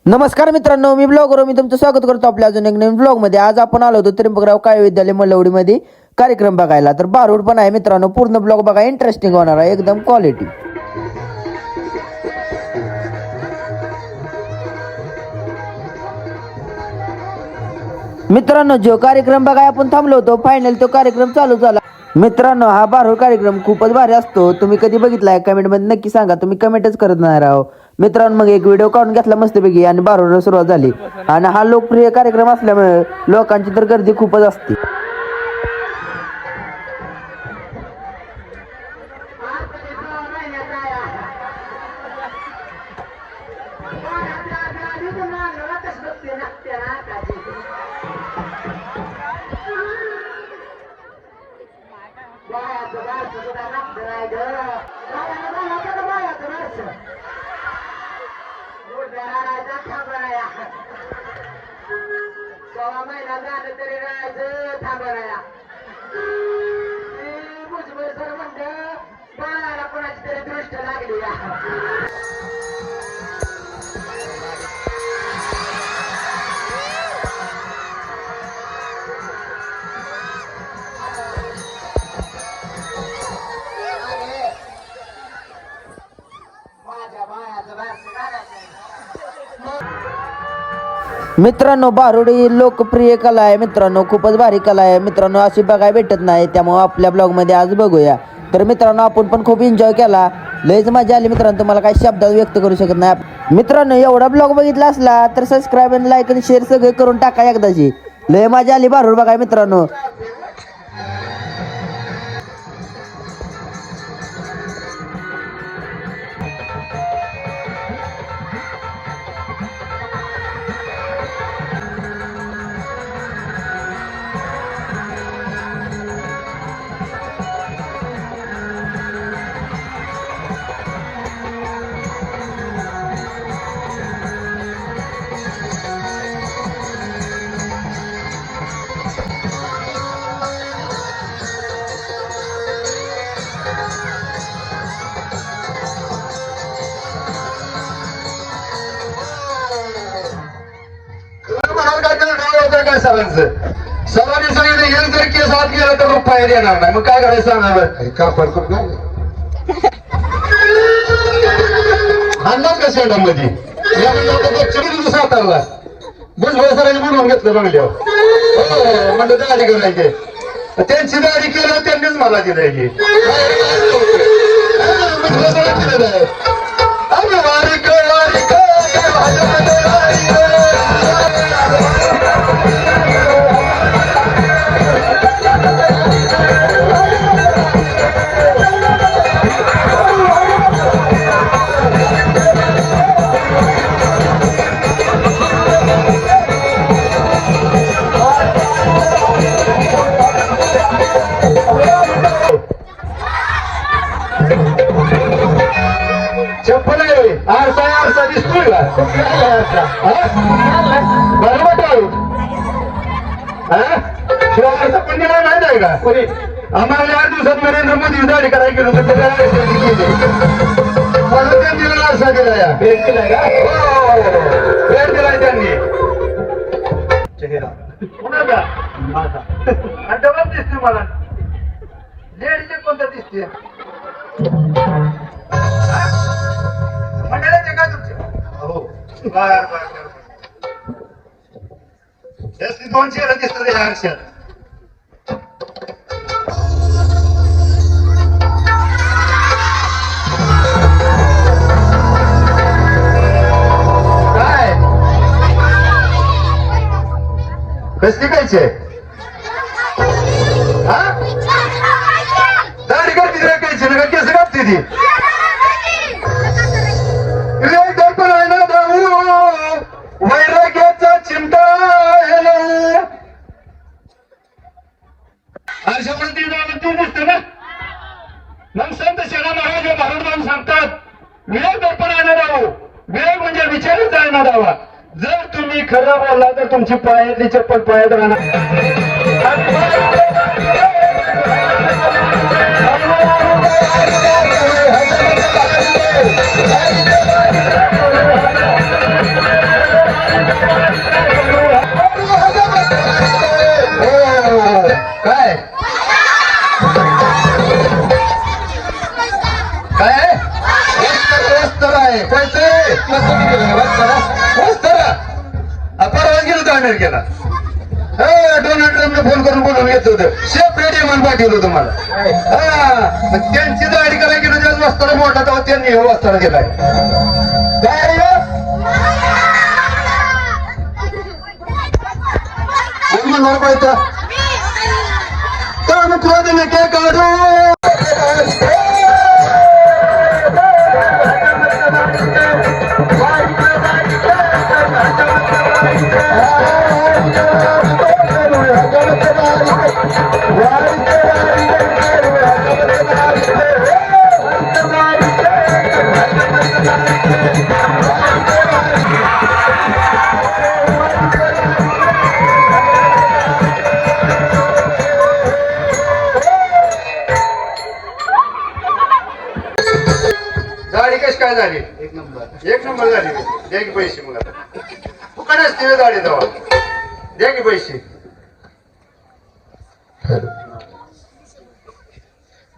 नमस्कार मित्रांनो, मी ब्लॉगर मी तुमचं स्वागत करतो आपल्या अजून एक नवीन ब्लॉग मध्ये। आज आपण आलो होतो त्र्यंबकराव काळे विद्यालय मलवडीमध्ये कार्यक्रम बघायला। तर बारूड पण आहे मित्रांनो, पूर्ण ब्लॉग बघा, इंटरेस्टिंग होणार आहे, एकदम क्वालिटी। मित्रांनो, जो कार्यक्रम बघाय आपण थांबलो होतो, फायनल तो कार्यक्रम चालू झाला। मित्रांनो, हा बारूड कार्यक्रम खूपच भारी असतो। तुम्ही कधी बघितलाय कमेंट मध्ये नक्की सांगा, तुम्ही कमेंटच करत नाही राव मित्रांनो। मग एक व्हिडिओ काढून घेतला मस्तपैकी आणि बारूडला सुरुवात झाली। आणि हा लोकप्रिय कार्यक्रम असल्यामुळे लोकांची तर गर्दी खूपच असते। मित्रांनो, बारूड ही लोकप्रिय कला आहे मित्रांनो, खूपच भारी कला आहे मित्रांनो, अशी बघायला भेटत नाही। त्यामुळे आपल्या ब्लॉग मध्ये आज बघूया। तर मित्रांनो, आपण पण खूप एन्जॉय केला, लयच मजा आली मित्रांनो, तुम्हाला काही शब्दात व्यक्त करू शकत नाही मित्रांनो। एवढा ब्लॉग बघितला असला तर सबस्क्राईब आणि लाईक आणि शेअर सगळे करून टाका एकदाची। लय मजा आली बारूड बघाय मित्रांनो। काय सरांनी सांगितलं हे जर केस आत गेला तर रुपये देणार नाही, मग काय करायचं सांगा का फरक नाही अंदाज का शेंडामध्ये सातारला भुजबळ सरांनी म्हणून घेतलं बंगल्यावर म्हणलं दाढी करायची, त्यांची दाढी केलं त्यांनीच मला दिलायची। चप्पल आहे आरसा आरसा दिसतोय का बरोबर आरसा पण दिला माहित आहे का आम्हाला 8 दिवसात नरेंद्र मोदी दाढी करायला गेलो तर म्हणून दिला आरसा दिला या भेट दिलाय का भेट दिलाय त्यांनी कुणाचा डबल दिसते मला लेडीचे कोणतं दिसते मंडळाचे काय तुमचे हो बर जास्ती 2 चेहरे दिसतात या आरशात काय कसली कायचे हा दाढी करते राखायची ना केस कापते ती वैराग्याचा चिमटा आरशामध्ये तू दिसते ना। मग संत शेरा महाराज भारत सांगतात विवेक दर्पण आहे ना राहू, विवेक म्हणजे विचारच आहे ना राहावा। जर तुम्ही खरं बोलला तर तुमची पायातली चप्पल पायात राहणार। काय काय वस्तर आहे पैसे वस्तर परवाच गेलो होतो अमेरिकेला. डोनाल्ड ट्रम्पने फोन करून बोलून घेतलं होतं. सेपरेट म्हणून पाठवलं होतं मला. त्यांची दाढी करायला गेलो जेव्हा वस्ताला मोठा तेव्हा त्यांनी हे वस्ताला गेलाय. काय म्हणणार पाहिजे तर मित्रांनो काय काढू गाडी कशी काय झाली? एक नंबर झाली. द्या की पैसे मग आता फुकट असते गाडी जावा. द्या की पैसे.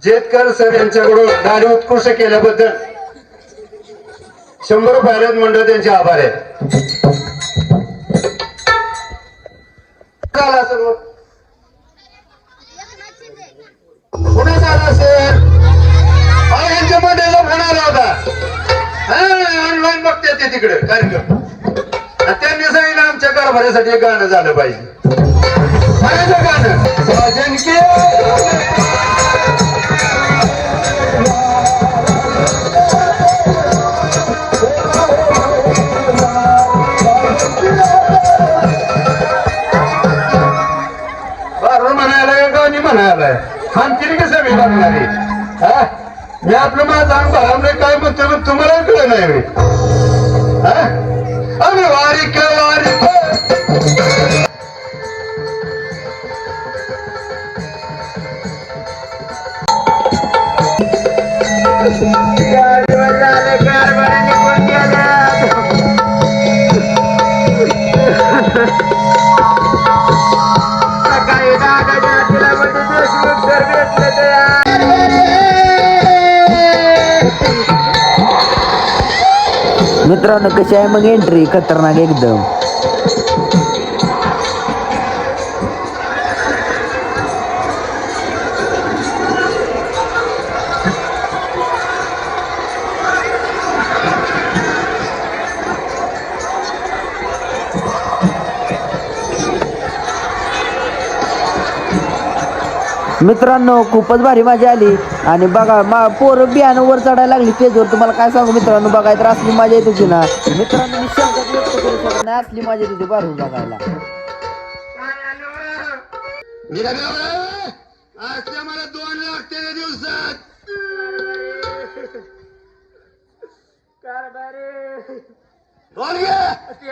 जेतकर सर यांच्याकडून गाडी उत्कृष्ट केल्याबद्दल 100 रुपयात मंडळ त्यांचे आभार आहेत. झाला सर्व पुढे झाला असेल. यांच्या मंडळीला फोन आला होता. ऑनलाईन बघते ते तिकडे कार्यक्रम. त्यांनी सांगितलं आमच्या कारभारासाठी एक गाणं झालं पाहिजे. गाणं साजन के बरोबर म्हणायला गाणी म्हणायला आमची कसं मी बघणारी. मी आपलं माझा भावने काय म्हणतो मग तुम्हाला कळलं नाही. आम्ही वारीक वारीक मित्रांनो कशी आहे मग एंट्री खतरनाक एकदम. मित्रांनो खूपच भारी मजा आली. आणि बघा पोरं बियाणं वर चढायला लागली स्टेजवर. तुम्हाला काय सांगू मित्रांनो, बघाय तर असली मजा येत होती ना मित्रांनो. मी शब्दात व्यक्त करू शकत नाही, असली मजा येत होती बारून बघायला. मला 2 लागते दिवसात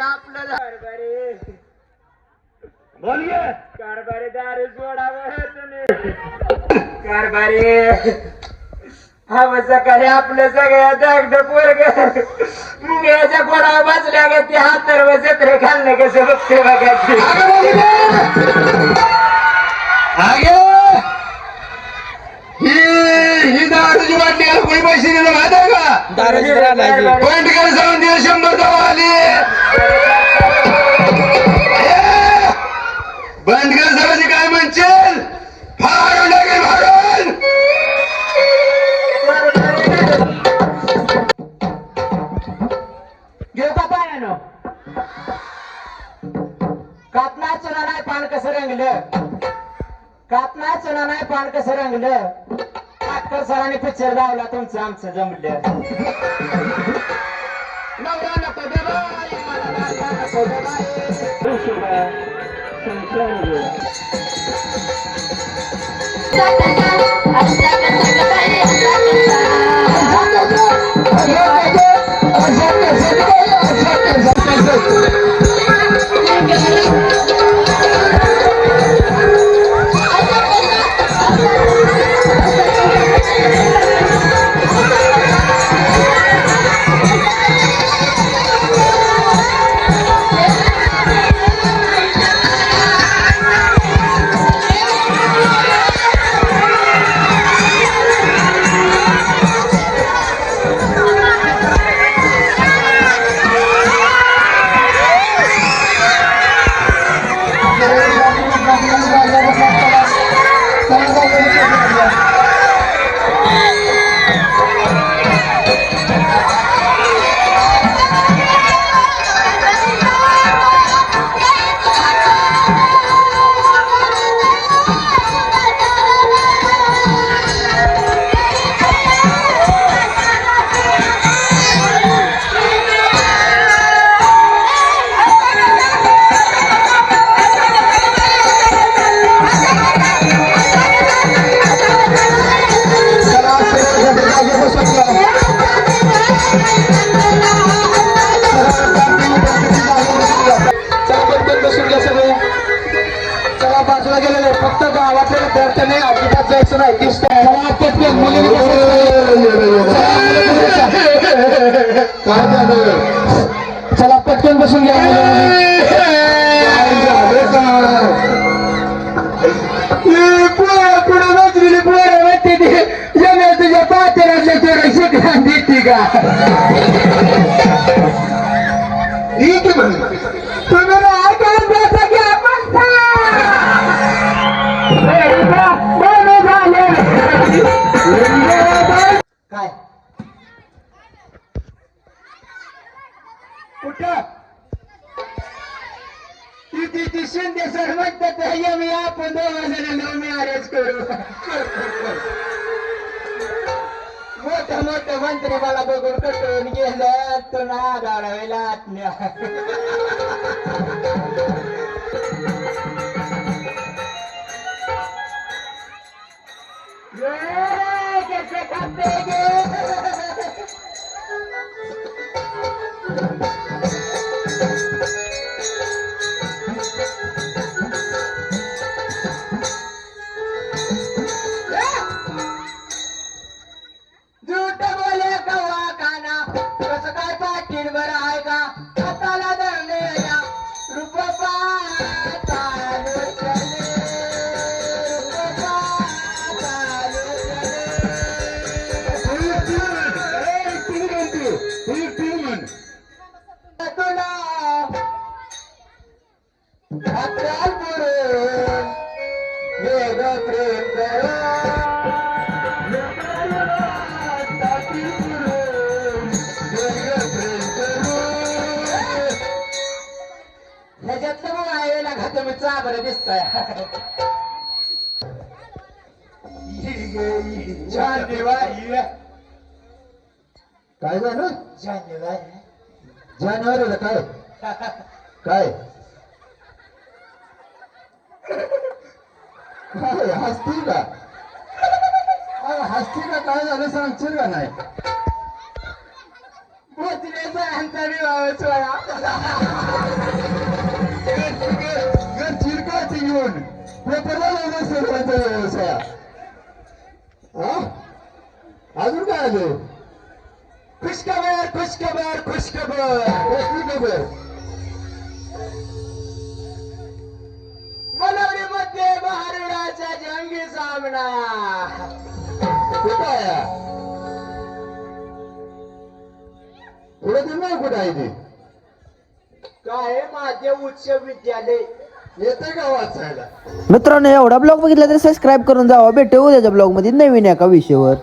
आपल्याला कारभारी दारू कारभारी हा सकाळी आपल्या सगळ्या दगड पोरग मुंग्याच्या कोणावर बसल्या ग ते हात तर जत्रे खाल्लं कसं बघते बघायची. ही दारूची वाटली कोणी पैसे दिले माहित आहे का? पॉइंट कर जाऊन दिले 100 दवा आली. बंद कर सरांची काय म्हणशील फाडून लागेल फाडून. घेऊ का पायानो कापना चुना नाही पान कसं रंगलं. कापना चुना नाही पान कसं रंगलं. काटकर सरांनी पिक्चर लावला तुमचं आमचं जमलं. नवरा नको दे बाई, मला नवरा नको दे बाई. फक्त गावातल्या विद्यार्थ्यांनी अजिबात जायचं नाही की पटकन मुलीने काय झालं चला पटकन बसून घ्या पुढे नजरेली पोरं वाटते ती जमेल तुझ्या पातेरातल्या तुला शिकला देते का ठीक आहे म्हणे तुम्ही ऐकायला द्यायचा की आपण काय कुठं ती शिंदे सर म्हणतात "ये मी आपण दोघं जण मी अरेंज करू मोठं मोठं मंत्री मला बघून कटून गेलं तू ना गाडावेला आत्म्या कैसे खाते गे झूठ बोले कवा काना कसं काय पाटील बरं आहे का हाताला धरले या रुपा चालू चले रुपा चालू चले तुला हाताल पुरून वेगळं प्रेम करा ह्याच्यातलं मग आईला घात मी चाबर दिसतोय जानेवारी काय झालं जानेवारी जानेवारीला काय काय काय हसतील का हसतील का काय झालं सांगशील का नाही पोचण्याचा आमचा विवाह सोहळा चिरकाची घेऊन पेपरला लावलं सर्वांचा व्यवसाय अजून काय आलं खुशखबर खुशखबर खुशखबर कसली खबर मनवरीमध्ये बहारुडाचा जंगी सामना कुठं आहे पुढे दिलं नाही कुठं आहे ते काय माझे उच्च विद्यालय येते का वाचायला मित्रांनो एवढा ब्लॉग बघितला तर सबस्क्राईब करून जावा भेटू उद्याच्या ब्लॉग मध्ये नवीन एका विषयावर.